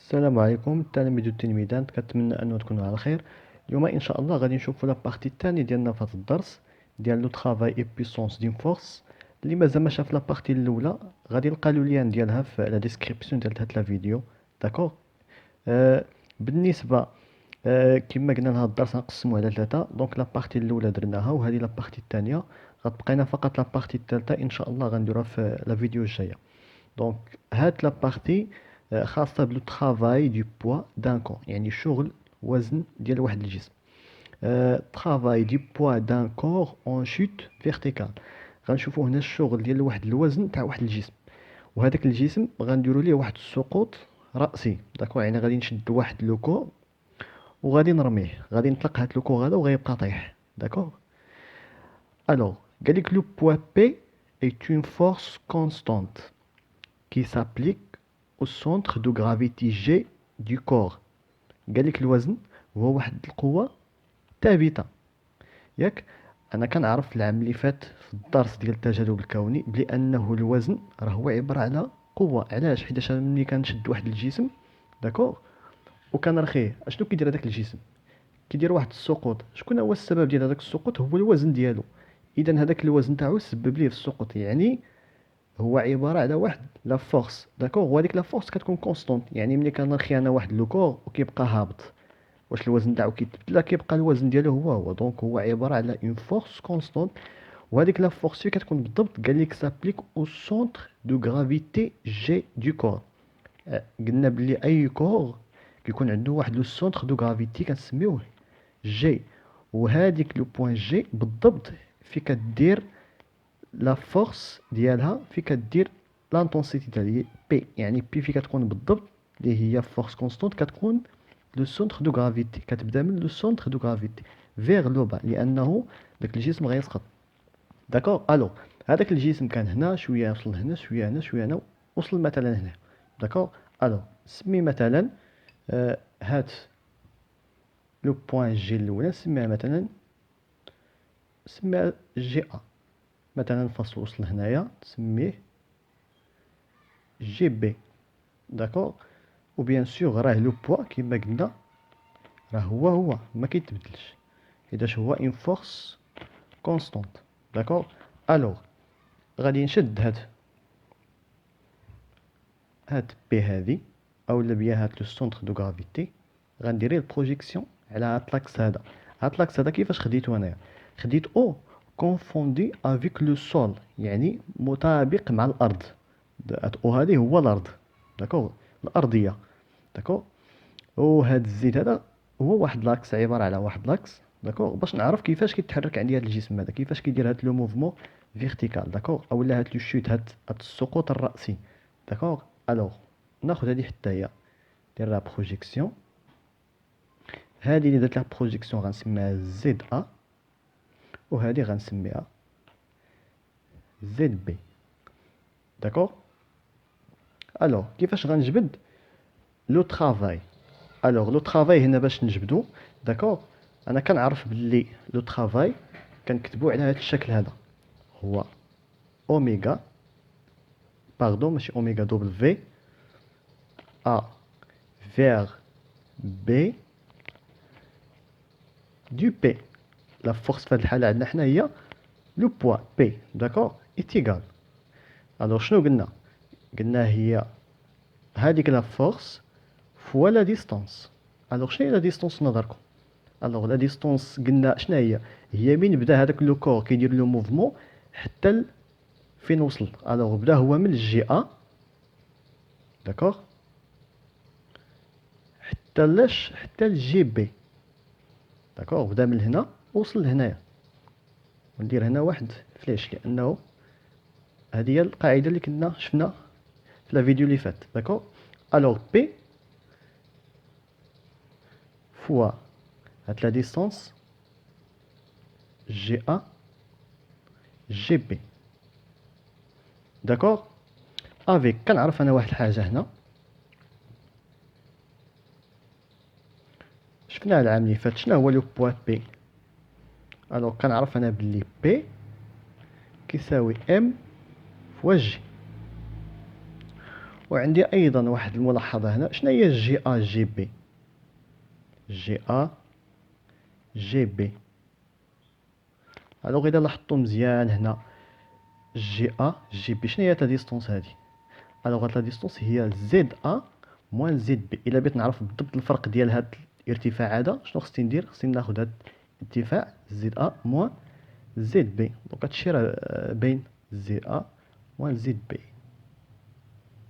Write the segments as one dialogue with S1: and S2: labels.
S1: السلام عليكم التلاميذ والتلميذات، كنتمنى أن تكونوا على خير. اليوم إن شاء الله غادي نشوفوا لا بارتي الثانية ديالنا في هذا الدرس ديال لو ترافاي اي بويسونس دين فورس. اللي مازال ما شاف لا بارتي الأولى غادي يلقى لو لين ديالها في لا ديسكريبسيون ديال هاد لا فيديو. داكوغ. بالنسبة كما قلنا لهاد الدرس غنقسموه على ثلاثة. دونك لا بارتي الأولى درناها وهذه لا بارتي الثانية، غتبقينا فقط لا بارتي الثالثة إن شاء الله غنديروها في لا فيديو الجاية. دونك هاد لا بارتي خاصة بلو ترافاي دو بوا دان كور، يعني شغل وزن ديال واحد الجسم. ترافاي دو بوا دان كور اون شوت فيرتيكال. غنشوفو هنا الشغل ديال واحد الوزن تاع واحد الجسم، وهذاك الجسم غنديرو ليه واحد السقوط رأسي. داكور، يعني غادي نشد واحد لوكو وغادي نرميه، غادي نطلق هاد لوكو هذا وغيبقى طايح. داكور. الوغ قالك لو بوا بي est une force constante qui s'applique au centre de gravité G du corps. قالك الوزن هو واحد القوة ثابتة، ياك؟ أنا كنعرف في العام اللي فات في الدرس ديال التجاذب الكوني بلي أنه الوزن راه هو عبارة على قوة. علاش؟ حيتاش أنا ملي كنشد واحد الجسم، داكوغ، وكنرخيه، اشنو كيدير هذاك الجسم؟ كيدير واحد السقوط. شكون هو السبب ديال هذاك السقوط؟ هو الوزن ديالو. إذا هذاك الوزن تاعو سبب ليه في السقوط، يعني هو عباره على واحد لا فورس. داكوغ. وهذيك لا فورس كتكون كونستونت، يعني ملي كنرخي انا واحد لوكور وكيبقى هابط، واش الوزن تاعو كيتبدل؟ لا، كيبقى الوزن ديالو هو. دونك هو عباره على اون فورس كونستونت. وهذيك لا فورس فين كتكون بالضبط؟ قال لك سابليك او سونتر دو غرافيتي جي دو كور. قلنا بلي اي كور كيكون عنده واحد لو سونتر دو غرافيتي كنسميوه جي، وهذيك لو بوين جي بالضبط في كدير لا فورس ديالها، في كدير لانتونسيتي ديالها بي. يعني بي في كتكون بالضبط اللي هي فورس كونستونت، كتكون لو سونتر دو غرافيتي، كتبدا من لو سونتر دو غرافيتي فيغ لو با، لانه داك الجسم غيسقط. داكوغ. الو هذاك الجسم كان هنا شويه، وصل هنا شويه، هنا شويه، هنا وصل مثلا هنا. داكوغ. الو سمي مثلا هات لو بوين جي الاولى، سميها مثلا، سميها جي ا مثلا. فاصل وصل هنايا تسميه جي بي. داكوغ. وبيان سور راه لو بوا كيما قلنا راه هو ما كيتبدلش، حيتاش هو اون فورس كونستونت. داكوغ. الوغ غادي نشد هاد بي هادي، اولا بيا هاد لو سونتر دو غرافيتي، غنديري البروجيكسيون على هاد لاكس هذا. هاد لاكس هذا كيفاش خديتو انايا؟ خديت او كونفوندي افيك لو سول، يعني مطابق مع الارض. هاد او هادي هو الارض. داكوغ، الارضيه. داكوغ. وهاد الزيت هذا هو واحد لاكس، عباره على واحد لاكس. داكوغ. باش نعرف كيفاش كيتحرك عندي هاد الجسم هذا، كيفاش كيدير هاد لو موفمون فيرتيكال. داكوغ. اولا هاد لو شوت، هاد السقوط الراسي. داكوغ. الوغ ناخذ هادي حتى هي، ندير لها بروجيكسيون. هادي اللي درت لها بروجيكسيون غنسميها زد ا، وهادي غنسميها زد بي. داكوغ. الوغ كيفاش غنجبد لو ترافاي؟ الوغ لو ترافاي هنا باش نجبدو، داكوغ، انا كنعرف بلي لو ترافاي كنكتبو على هذا الشكل هذا، هو اوميغا، باردون ماشي اوميغا، دوبل في ا فيغ بي دو بي. لا فورس في هذه الحاله عندنا حنا هي لو بوا بي. داكوغ. ايتيغال. الوغ شنو قلنا؟ قلنا هي هذيك لا فورس فوا لا ديستونس. الوغ شنو هي لا ديستونس نظركم؟ الوغ لا ديستونس قلنا شنو هي؟ هي من بدا هذاك لو كور كيدير لو موفمون حتى فين وصل. الوغ بدا هو من الجي ا، داكوغ، حتى لاش؟ حتى الجي بي. داكوغ. بدا من هنا وصل لهنايا. وندير هنا واحد فليش، لانه هذه هي القاعده اللي كنا شفنا في لا فيديو اللي فات. داكوغ. الوغ بي فوا هاد لا ديستونس جي ا جي بي. داكوغ. افيك كنعرف انا واحد الحاجه هنا شفناها العام اللي فات. شنو هو لو بوا بي؟ الوغ كنعرف انا بلي بي كيساوي ام فوا جي. وعندي ايضا واحد الملاحظه هنا. شنو هي جي ا جي بي؟ جي ا جي بي، الوغ اذا لاحظتوا مزيان هنا جي ا جي بي، شنو هي هاد لا ديستونس هادي؟ الوغ هاد لا ديستونس هي زد ا موان زد بي. الا بغيت نعرف بالضبط الفرق ديال هاد الارتفاع هذا شنو خصني ندير؟ خصني ناخذ هاد الارتفاع زد ا موان زد بي. دونك هادشي راه باين زد ا موان زد بي.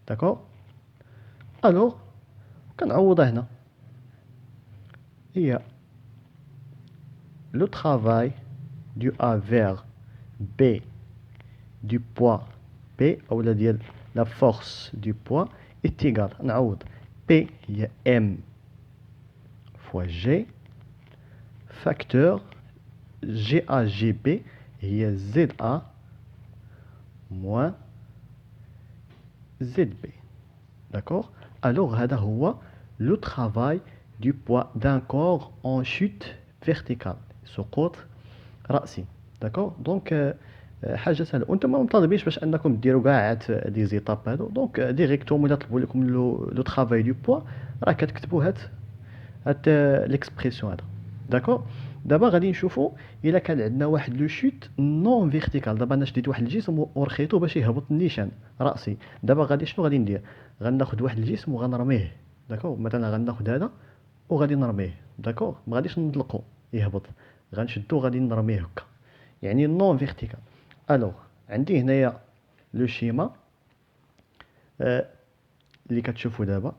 S1: داكوغ. الوغ كنعوضها هنا، هي le travail du A vers B du poids P ou la force du poids est égale. نعوض P هي M fois G facteur GAGB هي ZA moins ZB. D'accord? Alors هذا هو le travail du poids d'un corps en chute verticale، سقوط رأسي. داكوغ. دونك حاجه سهله، وانتم ما مطالبينش باش انكم ديروا كاع هاد لي زيتاب هادو. دونك ديريكتوم الا طلبوا لكم لو طرافاي دو بوا راه كتكتبوا هاد ليكسبرسيون هذا. داكوغ. دابا غادي نشوفوا الا كان عندنا واحد لو شوت نون فيرتيكال. دابا انا شديت واحد الجسم ورخيتو باش يهبط النيشان راسي. دابا غادي شنو غادي ندير؟ غناخذ واحد الجسم وغنرميه. داكوغ. مثلا غناخذ هذا وغادي نرميه. داكوغ. ما غاديش نطلقو يهبط، غنشدو غادي نرميه هكا، يعني نون فيرتيكال. الوغ عندي هنايا لو شيما اللي كتشوفوا دابا.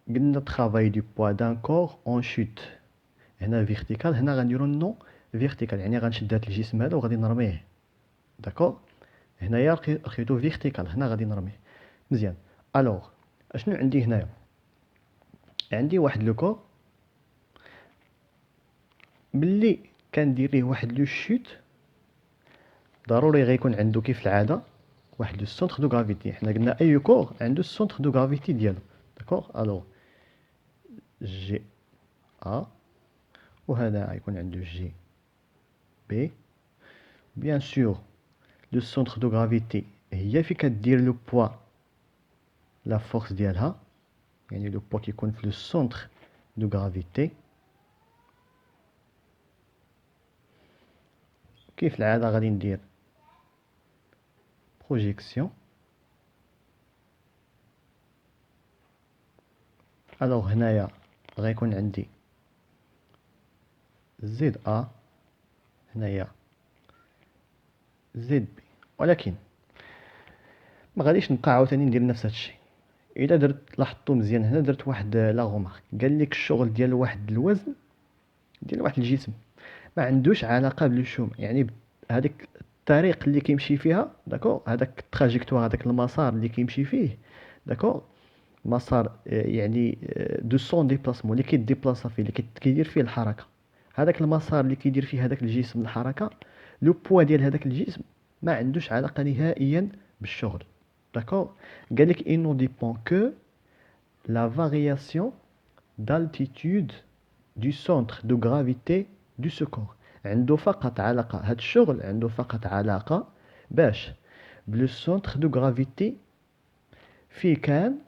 S1: قلنا طرافاي دو بوا دان كور اون شوت، هنا فيرتيكال، هنا غنديرو نون فيرتيكال، يعني غنشد هاد الجسم هذا وغادي نرميه. داكوغ. هنايا رخيتو فيرتيكال، هنا غادي نرميه. مزيان. الوغ اشنو عندي هنايا؟ عندي واحد لو كور ملي كندير ليه واحد لو شوت ضروري غيكون عنده كيف العاده واحد لو سونتر دو غرافيتي. حنا قلنا اي كور عنده السونتر دو غرافيتي ديالو. داكوغ. الوغ جي ا، وهذا غيكون عنده جي بي. بيان سور لو سونتر دو غرافيتي هي فين كدير لو بوا لا فورس ديالها، يعني لو بوا كيكون في لو سونتر دو غرافيتي. كيف العاده غادي ندير بروجيكسيون. الوغ هنايا غيكون عندي زد ا، هنايا زد بي، ولكن ما غاديش نبقى عاوتاني ندير نفس هادشي. الا درت لاحظتوا مزيان هنا درت واحد لا غومارك، قال لك الشغل ديال واحد الوزن ديال واحد الجسم ما عندوش علاقه بالشوم، يعني هذيك الطريق اللي كيمشي فيها. داكوغ. هذاك التراجيكتوار، هذاك المسار اللي كيمشي فيه. داكوغ. مسار يعني دو سون ديبلاسمون اللي كيديبلاصا فيه، اللي كيدير فيه الحركه. هذاك المسار اللي كيدير فيه هذاك الجسم الحركه، لو بوا ديال هذاك الجسم ما عندوش علاقه نهائيا بالشغل. داكوغ. قال لك il ne dépend que la variation d'altitude du centre de gravité du secours. عنده فقط علاقة، هاد الشغل عنده فقط علاقة باش بلو سونتر دو غرافيتي فين كان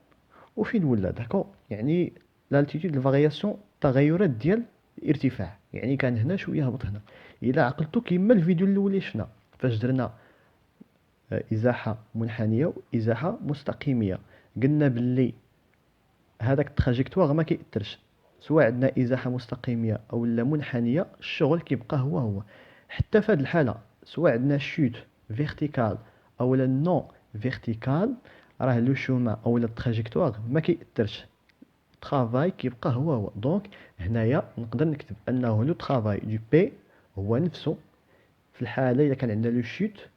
S1: وفين ولا. داكو. يعني لالتيتود الفارياسيون، التغيرات ديال الارتفاع، يعني كان هنا شويه هبط هنا. الا عقلتو كيما الفيديو الاول شفنا فاش درنا ازاحه منحنيه وازاحه مستقيميه، قلنا باللي هذاك التراجيكتوار ما كيأثرش، سواء عندنا ازاحه مستقيميه او لا منحنيه الشغل كيبقى هو هو. حتى في هذه الحاله سواء عندنا شوت فيرتيكال او لا نون فيرتيكال، راه لو شوما او لا التراجيكتوار ما كيأثرش، الترافاي كيبقى هو هو. دونك هنايا نقدر نكتب انه لو ترافاي دو بي هو نفسه في الحاله الا كان عندنا لو شوت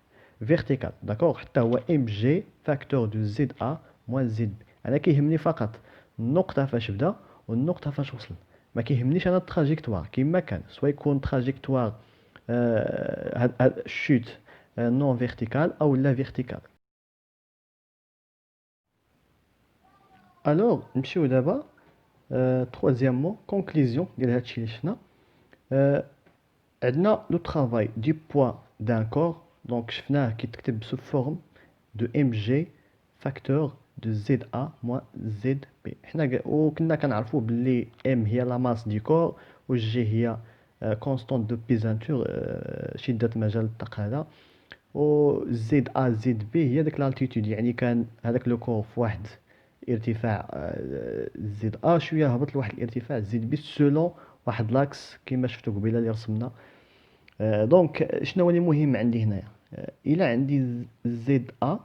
S1: فيرتيكال. داكوغ. حتى هو ام جي فاكتور دو زد ا موان زد بي. انا كيهمني فقط النقطه فاش بدا والنقطه فاش وصل، ما كيهمنيش انا التراجيكتوار كيما كان، سواء يكون تراجيكتوار هاد الشوت نون فيرتيكال او لا فيرتيكال. الوغ نمشيو دابا troisièmement conclusion ديال هادشي اللي شفنا. عندنا لو travail du poids d'un corps. دونك شفناه كيتكتب sous forme de mg facteur دو زد ا موان زد بي. حنا وكنا كنعرفوا باللي ام هي لا ماس دي كور و جي هي كونستونت دو بيزانتور شدة مجال الطاقة هذا، و زد ا زد بي هي داك لالتيتود، يعني كان هذاك لو كور في واحد ارتفاع زد ا شويه هبط لواحد الارتفاع زد بي سولون واحد لاكس كما شفتوا قبيله اللي رسمنا. دونك شنو هو اللي مهم عندي هنايا؟ الا عندي زد ا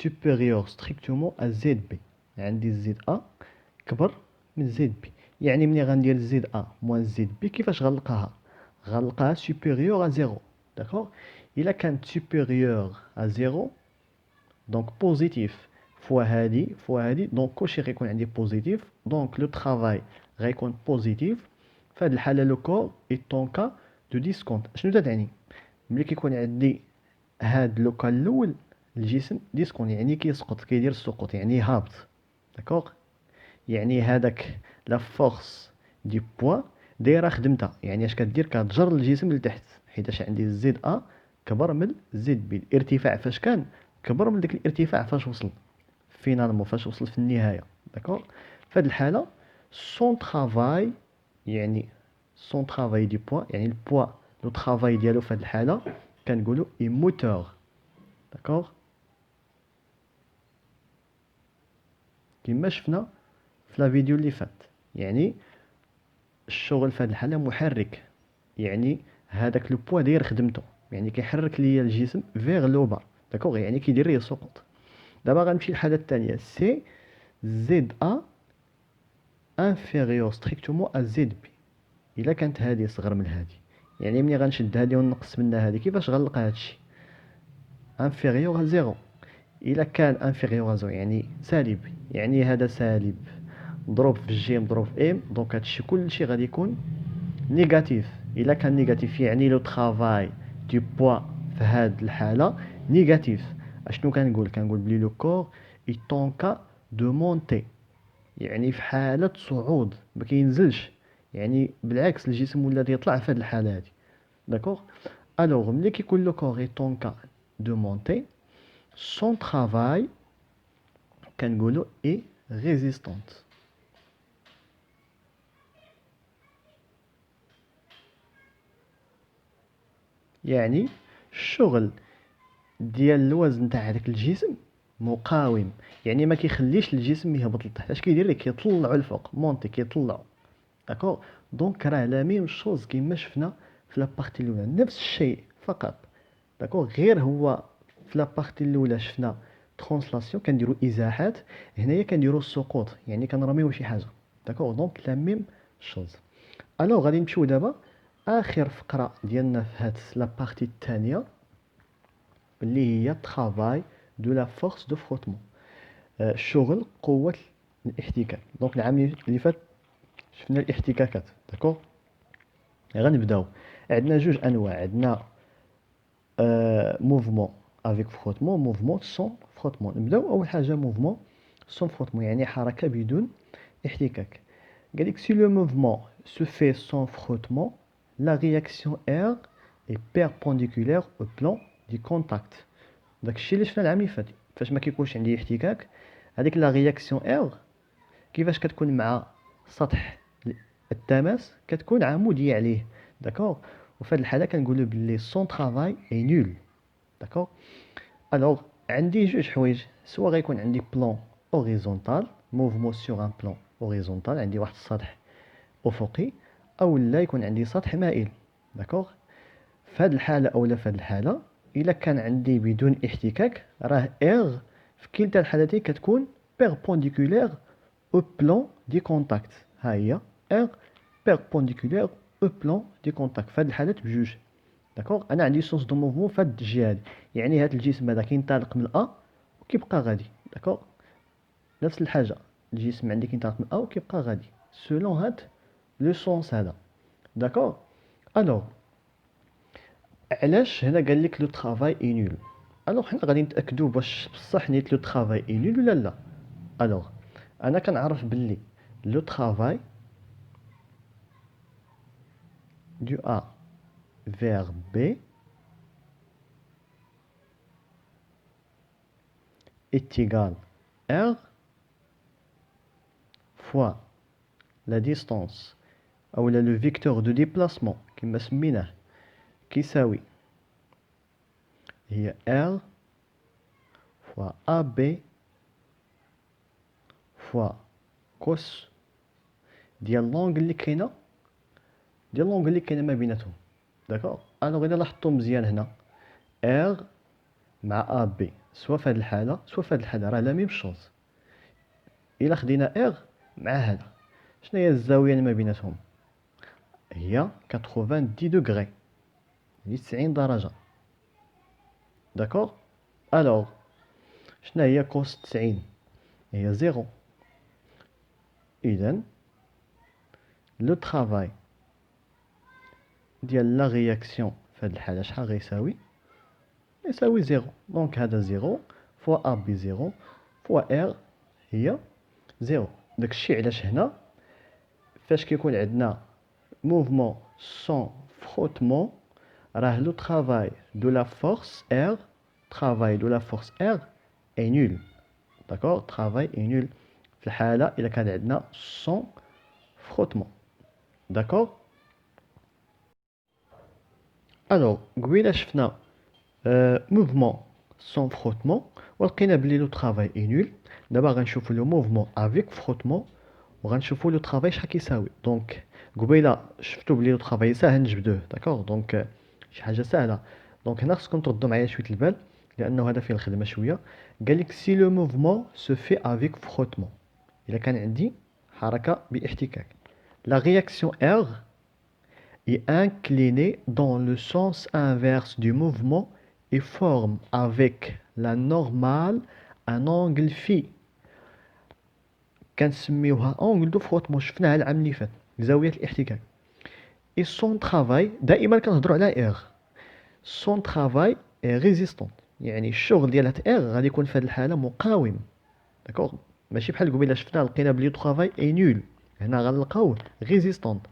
S1: supérieur strictement à ZB، عندي زد ا كبر من زد بي، يعني ملي غندير زد ا موان زد بي كيفاش غنلقاها؟ غنلقاها supérieur à 0. داكوغ؟ الا كانت supérieur à 0 دونك بوزيتيف فوا هادي دونك كلشي غيكون عندي بوزيتيف، دونك لو ترافاي غيكون بوزيتيف. في هاد الحاله لو كور ايطونكا دو ديسكونت. شنو تتعني؟ ملي كيكون عندي هاد لو كال الاول الجسم ديسكون يعني كيسقط، كيدير السقوط يعني هابط. داكوغ؟ يعني هذاك لا فورس دي بوا دايره خدمتها، يعني اش كدير كتجر الجسم لتحت، حيتاش عندي زد ا كبر من زد بي. الارتفاع فاش كان كبر من داك الارتفاع فاش وصل فينالمون، فاش وصل في النهايه. داكوغ؟ في هذه الحاله سون ترافاي، يعني سون ترافاي دي بوا يعني البوا لو ترافاي ديالو في هذه الحاله كنقولوا اي موتور. داكوغ؟ كما شفنا في لا فيديو اللي فات، يعني الشغل في هذه الحاله محرك، يعني هذاك لو بوا داير خدمته، يعني كيحرك ليا الجسم فيغ لو با. داكوغ؟ يعني كيدير ليه سقوط. دابا غنمشي للحاله الثانيه، سي زد ا انفيريور ستريكتومون ا زد بي. الا كانت هذه صغر من هذه، يعني ملي غنشد هذه ونقص منها هذه كيفاش غنلقى هادشي؟ انفيريور ا زيرو. الا كان انفيريور ا زيرو يعني سالب، يعني هذا سالب مضروب في جي مضروب في ام، دونك هادشي كلشي غادي يكون نيجاتيف. الا كان نيجاتيف يعني لو ترافاي دو بوا في هاد الحاله نيجاتيف. اشنو كنقول بلي لو كور يطونكا دو مونتي، يعني في حاله صعود ما كينزلش، يعني بالعكس الجسم ولا يطلع في هاد الحاله هادي. داكوغ؟ الوغ ملي كيكون لو كور يطونكا دو مونتي سون ترافاي كنقولوا اي ريزيستونت. يعني الشغل ديال الوزن تاع هذاك الجسم مقاوم، يعني ما كيخليش الجسم يهبط لتحت. اش كيدير ليه؟ كيطلعو الفوق، مونتي كيطلعو. داكوغ؟ دونك راه لا ميم شوز كيما شفنا في لابارتي الاولى، نفس الشيء فقط. داكوغ؟ غير هو في لابارتي الاولى شفنا ترانسلاسيون كنديرو ازاحات، هنايا كنديرو السقوط يعني كنرميو شي حاجه. داكوغ؟ دونك لا ميم شوز. الوغ غادي نمشيو دابا اخر فقره ديالنا في هاد لابارتي الثانيه اللي هي travail de la force de frottement. شغل قوة الاحتكاك. دونك العام اللي فات شفنا الاحتكاكات. داكوغ؟ غنبداو. عندنا جوج انواع، عندنا موفمون افيك فروتمون، موفمون سون فروتمون. نبداو اول حاجه موفمون سون فروتمون يعني حركه بدون احتكاك. قالك si le mouvement se fait sans frottement la réaction R est perpendiculaire au plan du contact. داكشي اللي شفنا العام اللي فات فاش ما كيكونش عندي احتكاك، هذيك لا رياكسيون ار كيفاش كتكون مع سطح التماس كتكون عموديه عليه. داكوغ؟ وفي هذه الحاله كنقولوا باللي سون ترافاي اي نول. داكوغ؟ الوغ عندي جوج حوايج، سوا غيكون عندي بلان اوريزونتال موفمون سور ان بلان اوريزونتال، عندي واحد السطح افقي، او لا يكون عندي سطح مائل. داكوغ؟ في هذه الحاله اولا في هذه الحاله الا كان عندي بدون احتكاك راه ار في كلتا الحالتين كتكون بيربونديكولير او بلان دي كونتاكت. ها هي ار بيربونديكولير او بلان دي كونتاكت في هذه الحالات بجوج. داكوغ؟ انا عندي سورس دو موفمون في هذه الجهه هذه، يعني هذا الجسم هذا كينطلق من ا وكيبقى غادي. داكوغ؟ نفس الحاجه الجسم عندي كينطلق من ا وكيبقى غادي سولون هاد لو سونس هذا. داكوغ؟ الوغ علاش هنا قال لك لو ترافاي اي نول؟ الوغ حنا غادي نتاكدوا واش بصح نيت لو ترافاي اي نول ولا لا. الوغ انا كنعرف باللي لو ترافاي دو A vers B est égal R fois la distance أو le vecteur de déplacement كما سميناه كيساوي هي R fois AB fois cos ديال لونغ اللي كاينه ما بيناتهم. داكوغ. الوغ الا لاحظتوا مزيان هنا R مع AB سوا في هذه الحاله سوا في هذه الحاله راه لا ميم شوز. الا خدينا R مع هذا شنو هي الزاويه اللي ما بيناتهم؟ هي 90 دوغري يعني 90 درجه. داكوغ. الوغ شنو هي كوس 90؟ هي زيرو. اذا لو طرافاي ديال لا رياكسيون في هذه الحاله شحال غيساوي؟ يساوي زيرو. دونك هذا زيرو فوا ا بي زيرو فوا ار هي زيرو. داكشي علاش هنا فاش كيكون عندنا موفمون سون فروتمون راه لو طرافاي دو لا فورس ار اي نول. داكوغ. طرافاي اي نول في الحاله الا كان عندنا سون فروتمون. داكوغ. الوغ قبيله شفنا موفمون سون فروتمون ولقينا بلي لو طرافاي اي نول. دابا غنشوفو لو موفمون افيك فروتمون وغنشوفو لو طرافاي شحال كيساوي. دونك قبيله شفتو بلي لو طرافاي ساهل نجبدوه. داكوغ. دونك شي حاجه ساهله. دونك هنا خصكم تردوا معايا شويه البال لانه هذا فيه الخدمه شويه. قالك سي لو موفمون سو في افيك فروتمون الا كان عندي حركه باحتكاك لا رياكسيون R est inclinée dans le sens inverse du mouvement et forme avec la normale un angle phi. كنسميوها angle de frottement. شفناها العام اللي فات زاوية الاحتكاك. et son travail دائما كنهضروا على R. son travail est résistant يعني الشغل ديال هاد R غادي يكون في هاد الحالة مقاوم. داكوغ. ماشي بحال قبيله شفنا لقينا بلي طرافاي اي نول. هنا غنلقاو ريزيستونت.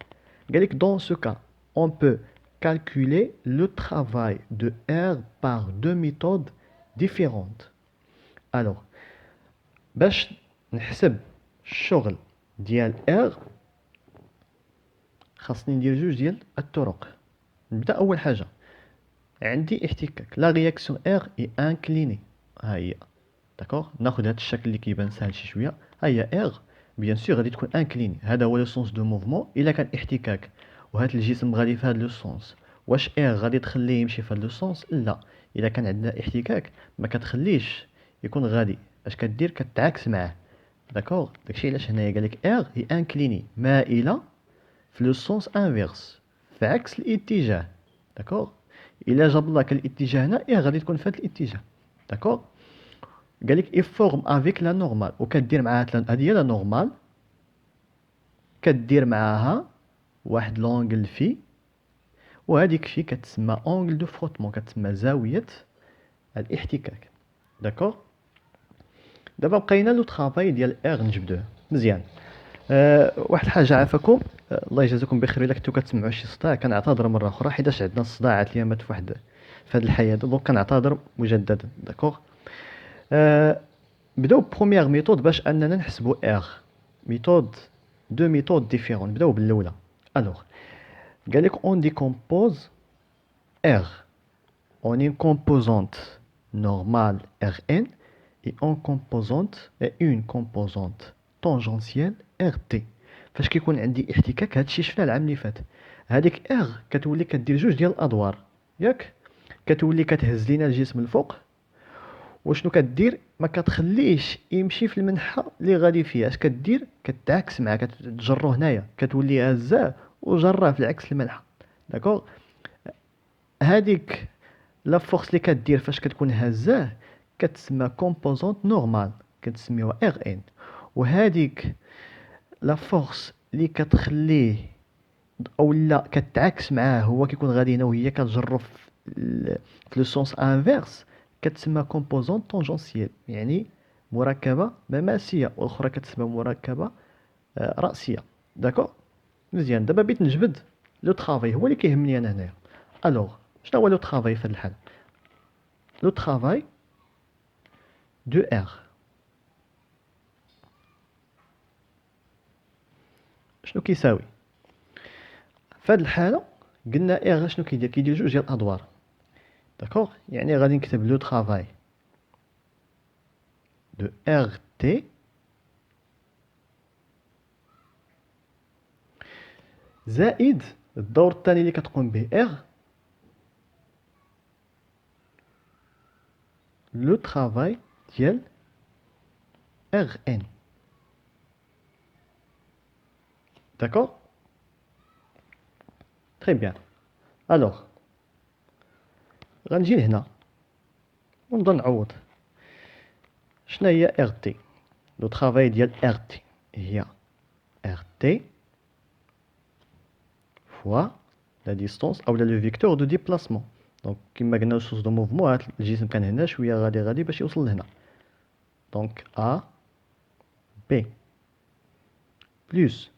S1: قالك dans ce cas on peut calculer le travail de R par deux méthodes différentes. Alors باش نحسب الشغل ديال R خاصني ندير جوج ديال الطرق. نبدا اول حاجه عندي احتكاك لا رياكسيون R est inclinée. ها هي. داكوغ. ناخذ هذا الشكل اللي كيبان ساهل شي شويه. ها هي R بيان سور غادي تكون انكليني. هذا هو لو سونس دو موفمون الا كان احتكاك وهذا الجسم غادي في هذا لو سونس. واش R غادي تخليه يمشي في هذا لو سونس؟ لا. الا كان عندنا احتكاك ما كتخليش يكون غادي. اش كدير؟ كتعاكس معاه. داكوغ. داكشي علاش هنايا قالك R هي انكليني مائله في لو سونس انفيرس في عكس الاتجاه. داكوغ. الا جاب لك الاتجاه هنا R غادي تكون في هذا الاتجاه. داكوغ. قالك اي فورم افيك لا نورمال وكدير معاها هذه هي لا نورمال كدير معاها واحد لونغل في وهذيك في كتسمى اونغل دو فروتمون كتسمى زاويه الاحتكاك. داكوغ. دابا بقينا لو طرافاي ديال R نجبدوه مزيان. واحد الحاجه عافاكم. الله يجازيكم بخير الا كنتو كتسمعوا شي صداع كنعتذر مره اخرى حيتاش عندنا الصداعات اليامات في واحد في هذه الحياه. دونك كنعتذر مجددا. داكوغ. بداو بروميير ميثود باش اننا نحسبوا R. ميثود دو ميثود ديفيرون. نبداو بالاولى. الوغ قالك on décompose R en une composante normale Rn et une composante tangentielle Rt. فاش كيكون عندي احتكاك هادشي شفنا العام اللي فات. هذيك R كتولي كدير جوج ديال الادوار ياك. كتولي كتهز لينا الجسم الفوق وشنو كدير؟ ما كتخليش يمشي في المنحى اللي غادي فيها. اش كدير؟ كتعكس معاه كتجرو هنايا كتولي هزاه وجراه في العكس المنحى. داكوغ. هذيك لا فورس اللي كدير فاش كتكون هزاه كتسمى كومبوزونت نورمال كتسميوها ار ان. وهذيك لا فورس اللي كتخليه او لا كتعكس معاه هو كيكون غادي هنا وهي كتجرو في لو سونس انفيرس كتسمى كومبوزونت طونجونسييل يعني مركبه مماسيه والاخرى كتسمى مركبه راسيه. داكوغ. مزيان. دابا بغيت نجبد لو طرافاي هو اللي كيهمني انا هنايا. الوغ شنو هو لو طرافاي في هذا الحال؟ لو طرافاي دو R شنو كيساوي؟ في هذه الحاله قلنا ار شنو كيدير؟ كيدير جوج ديال الادوار. داكوغ، يعني غادي نكتب لو طرافاي دو ار تي زائد الدور الثاني اللي كتقوم به ار لو طرافاي ديال ار ان. داكوغ، تري بيان. الوغ غنجي لهنا ونبدا نعوض. شنو هي ار تي؟ لو طرافاي ديال ار تي هي ار تي فوا لا ديستونس اولا لو فيكتور دو ديبلاسمون. دونك كيما قلنا السوس دو موفمون، هاد الجسم كان هنا شويه غادي باش يوصل لهنا. دونك ا بي بلس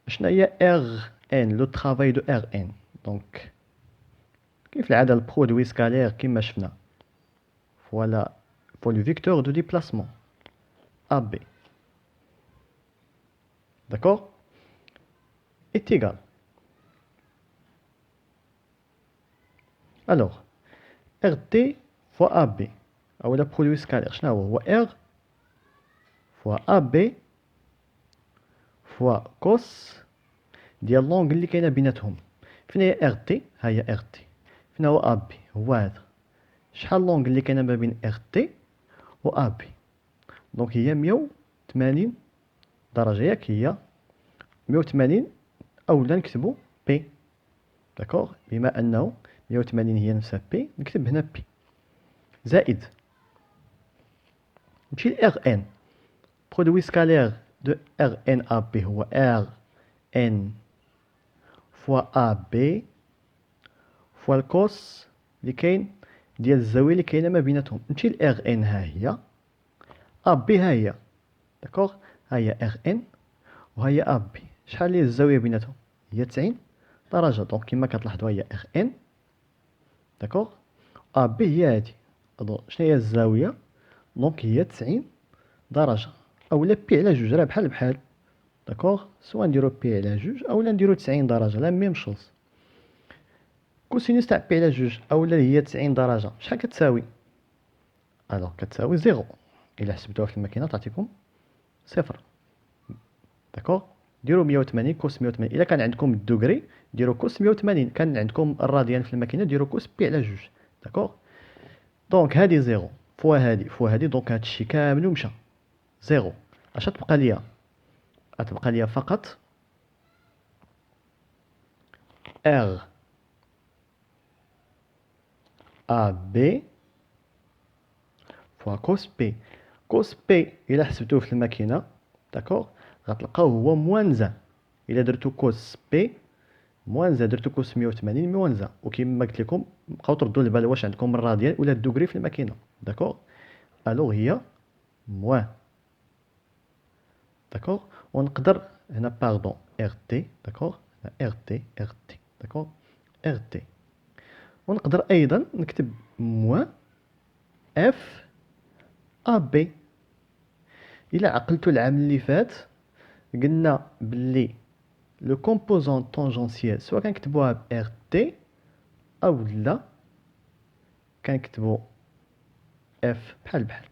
S1: شنو هي ار ان؟ لو طرافاي دو ار ان. دونك كيف العاده البرودوي سكالير كيما شفنا فوالا فوا لو فيكتور دو ديبلاسمون ا بي. داكوغ، est égal. Alors, RT fois AB أو لا برودوي سكالير شنو هو R fois AB fois cos ديال لونغ اللي كاينه بيناتهم. فين هي RT؟ ها هي RT. فين هو AB؟ هو هذا. شحال لونغ اللي كاينه ما بين RT و AB؟ دونك هي 180 درجه، ياك؟ هي 180 اولا نكتبو بي. داكوغ، بما انه 180 هي نفسها بي نكتب هنا بي زائد نمشي ل ار ان. برودوي سكالير دو ار ان ا بي هو ار ان فوا ا بي فوا الكوس اللي كاين ديال الزاويه اللي كاينه ما بيناتهم. نمشي ل ار ان، ها هي ا بي، ها هي. داكوغ، ها هي ار ان وها هي ا بي. شحال هي الزاويه بيناتهم؟ هي 90 درجه. دونك كما كتلاحظوا هي ار ان. داكوغ، ا بي هي هادي. شنو هي الزاويه؟ دونك هي 90 درجه اولا بي على جوج، راه بحال بحال. داكوغ، سوا نديرو بي على جوج اولا نديرو 90 درجه، لا ميم شوز. كوسينوس تاع بي على جوج اولا هي 90 درجه شحال كتساوي؟ الوغ كتساوي زيرو. الا حسبتوها في الماكينه تعطيكم صفر. داكوغ، ديروا 180 كوس 180. الا كان عندكم الدوغري ديروا كوس 180، كان عندكم الراديان في الماكينه ديروا كوس بي على جوج. داكوغ، دونك هادي زيرو فوا هادي فوا هادي، دونك هادشي كامل مشى زيرو. اش تبقى ليا؟ غتبقى ليا فقط ار ا بي فوا كوس بي. كوس بي الا حسبتوه في الماكينه داكوغ غتلقاو هو موان زان. الا درتو كوس بي موان زان درتو كوس 180 موان زان. وكيما قلت لكم بقاو تردوا البال واش عندكم الراديان ولا الدوغري في الماكينه. داكوغ، الوغ هي موان. داكوغ، ونقدر هنا باردون ار تي. داكوغ، ار تي ار تي. داكوغ، ار تي. ونقدر ايضا نكتب موان اف ا بي. الا عقلتو العام اللي فات قلنا باللي لو كومبوزون طونجونسيال سواء كنكتبوها ب ار تي او لا كنكتبو اف بحال بحال.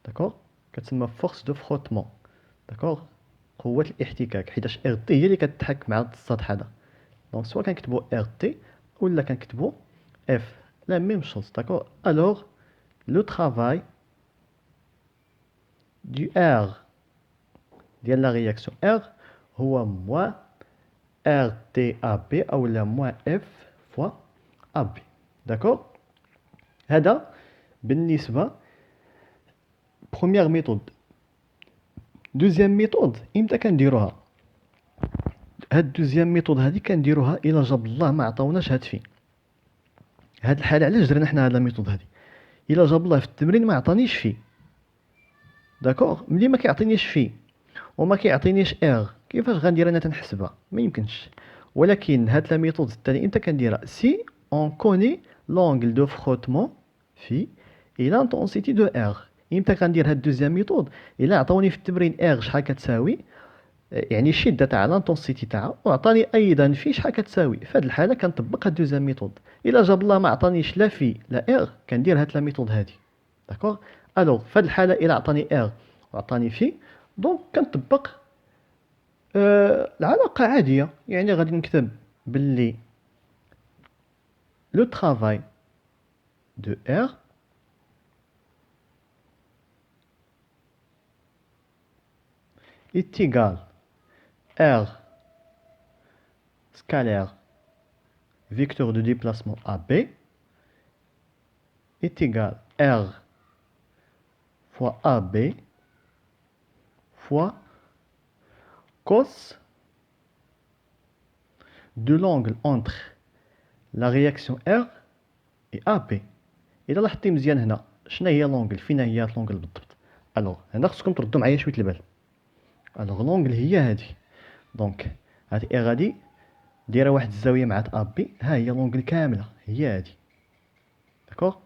S1: داكوغ، كتسمى فورس دو فروتمون. داكوغ، قوة الاحتكاك، حيتاش ار تي هي اللي كتحك مع السطح هذا. دونك سواء كنكتبو ار تي ولا كنكتبو اف، لا ميم شوز. داكوغ، الوغ لو طرافاي دو ار ديال لا رياكسيون ار هو موان ار تي ا بي اولا موان اف فوا ا بي. داكوغ، هذا بالنسبه بروميير ميثود. دوزيام ميثود امتى كنديروها؟ هاد دوزيام ميثود هادي كنديروها الا جاب الله ما عطاوناش هاد في هاد الحاله. علاش درنا حنا هاد الميثود هادي؟ الا جاب الله في التمرين ما عطانيش في. داكوغ، ملي ما كيعطينيش في وما كيعطينيش ار كيفاش غندير انا تنحسبها؟ ما يمكنش. ولكن هاد لا ميثود الثاني امتى كنديرها؟ سي اون كوني لونغل دو فروتمون في اي لانتونسيتي دو ار. امتى كندير هاد دوزيام ميثود؟ الا عطاوني في التمرين ار شحال كتساوي يعني الشده تاع لانتونسيتي تاعها، وعطاني ايضا في شحال كتساوي. في هذه الحاله كنطبق هاد دوزيام ميثود. الا جاب الله ما عطانيش لا في لا ار، كندير هاد لا ميثود هادي. داكوغ. الوغ في هاد الحاله الا عطاني ار وعطاني في، دونك كنطبق العلاقه عاديه. يعني غادي نكتب باللي لو travail de R est égal R scalaire vecteur de déplacement AB est égal R fois AB fois cos de l'angle entre la réaction R et AB. الا لاحظتي مزيان هنا شنو هي لونغل، فينا هي لونغل بالضبط. الوغ هنا خصكم تردوا معايا شويه البال. الوغ لونغل هي هادي. دونك هاد اي غادي دايره واحد الزاويه مع ا بي، ها هي لونغل كامله هي هادي. داكوغ.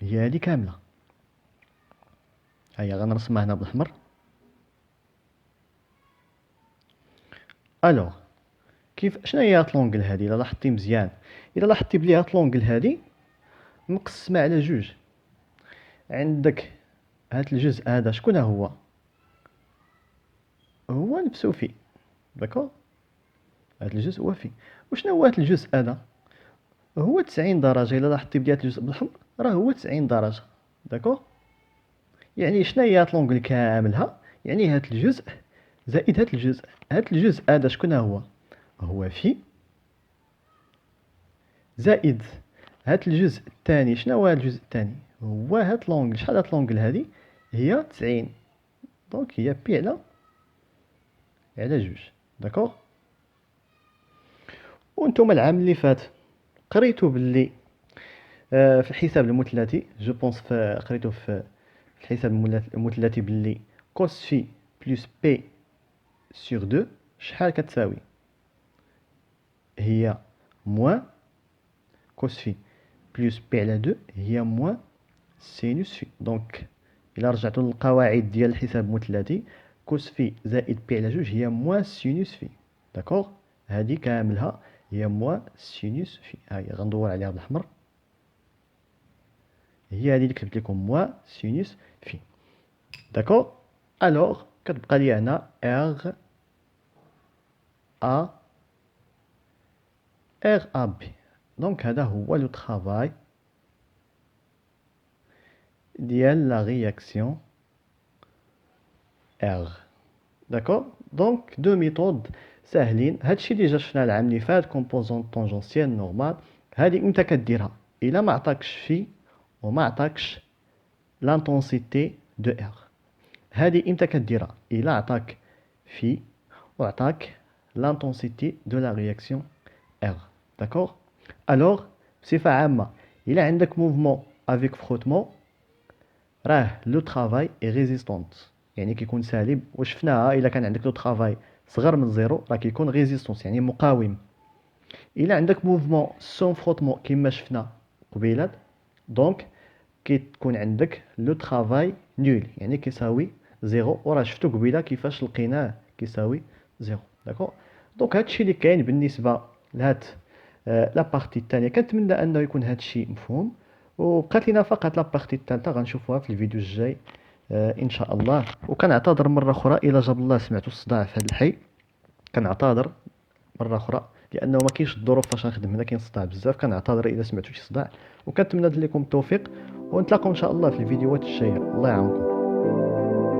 S1: هي هادي كامله. ها هي غنرسمها هنا بالاحمر. الوغ كيف شنو هي هاد لونغل هادي؟ الا لاحظتي مزيان، الا لاحظتي بلي هاد لونغل هادي مقسمه على جوج. عندك هاد الجزء هذا شكون هو؟ هو نفسه في. داكوغ. هاد الجزء هو في. وشنو هو هاد الجزء هذا؟ هو 90 درجه. الا لاحظتي بديت الجزء بالاحمر راه هو 90 درجه. داكوغ. يعني شنو هي هاد لونغل كاملها؟ يعني هاد الجزء زائد هاد الجزء. هاد الجزء هذا شكون هو؟ هو في زائد هاد الجزء الثاني. شنو هو هاد الجزء الثاني؟ هو هاد لونغل. شحال هاد لونغل هادي؟ هي 90. دونك هي بي على جوج. داكوغ. وانتم العام اللي فات قريتو باللي في الحساب المثلثي، جو بونس قريتو في الحساب المثلثي باللي كوس في بلس بي سور 2 شحال كتساوي؟ هي موان كوس في بلس بي على 2 هي موان سينوس في. دونك الا رجعتوا للقواعد ديال الحساب المثلثي، كوس في زائد بي على جوج هي موان سينوس في. داكوغ. هادي كاملها هي موان سينوس في. ها هي غندور عليها بالاحمر. هي هادي اللي كتبت لكم موان سينوس في. داكوغ. الوغ كتبقى لي هنا ار ا ار ا بي. دونك هذا هو لو طرافاي ديال لا رياكسيون ار. داكوغ. دونك دو ميثود ساهلين. هادشي اللي جا شفنا العام اللي فات كومبوزون طونجونسيال نورمال. هادي امتى كديرها؟ الا ما عطاكش في وما عطاكش لانتونسيتي دو ار. هادي امتى كديرها؟ الا عطاك في وعطاك لانتونسيتي دو لا رياكسيون ار. داكوغ. الوغ بصفه عامه الا عندك موفمون افيك فروتمون راه لو طرافاي اي ريزيستونت، يعني كيكون سالب. وشفناها الا كان عندك لو طرافاي صغر من زيرو راه كيكون ريزيستونس يعني مقاوم. الا عندك موفمون سون فروتمون كما شفنا قبيلات، دونك كيكون عندك لو طرافاي نول يعني كيساوي زيرو. وراه شفتو قبيله كيفاش لقيناه كيساوي زيرو. داكوغ. دونك هادشي اللي كاين بالنسبه لهاد لا بارتي الثانيه. كنتمنى انه يكون هادشي مفهوم. وبقات لينا فقط لا بارتي الثالثه غنشوفوها في الفيديو الجاي ان شاء الله. وكنعتذر مره اخرى الا جاب الله سمعتوا الصداع في هذا الحي. كنعتذر مره اخرى لانه ما كاينش الظروف فاش نخدم هنا، كاين صداع بزاف. كنعتذر اذا سمعتوا شي صداع، وكنتمنى لكم التوفيق. ونتلاقاو ان شاء الله في الفيديوهات الجايه. الله يعاونكم.